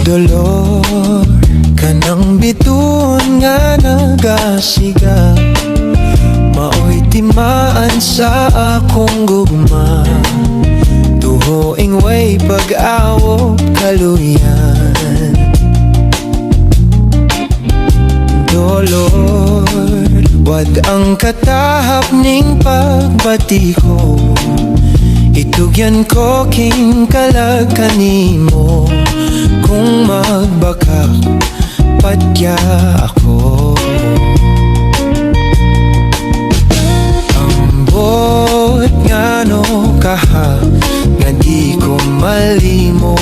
Dolor, kanang biton nga nagasiga, maoy timaan sa akong gugma. Tuhoing way pag-awop kaluyan. Dolor, wad ang katahap ning pagbati ko. Itugyan ko king kalag kanimo. Kung magbakak patya ako, ambot nga no kaha nga di ko malimo.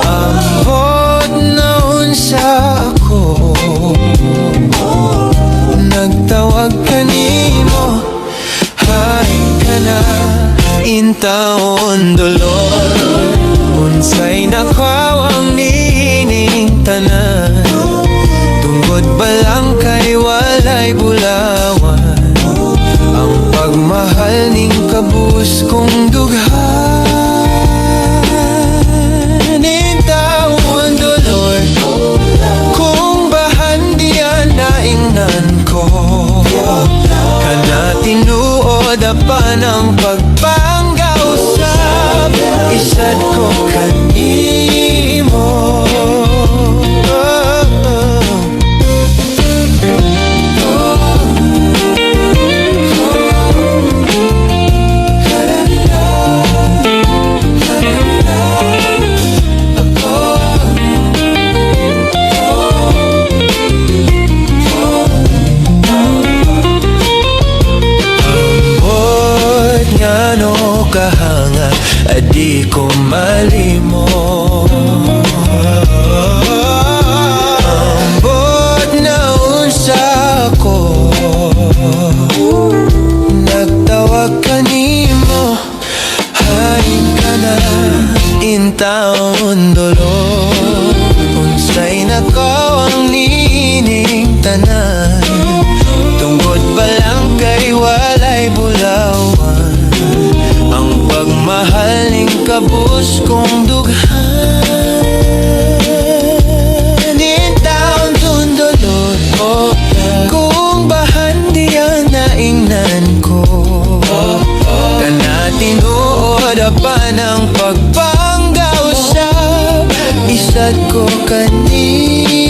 Ambot na unsa ako, nagtawag kanimo. Hay ka na intaon dolor, unsay nakwawang niining tanan. Tungod ba lang kay walay bulawan, ang pagmahal ning kabus kong dughan. Intaon dolor, kung bahan diyan naingnan ko, kana tinuod apan ang pagpanggausap, isad ko kanimo. Kahanga, di ko malimo. Ambot na unsa ko, nagtawag kanimo. Hain ka na intaon dolor, unsay nakaw ang nining tanan. Tungod ba lang kay walay bulawan, ang pagmahal ning kabus kong dughan. Intaon dun dolor, oh, kung bahan diyan naingnan ko, kana tinuod apan ang pagpanggausap, isad ko kanimo.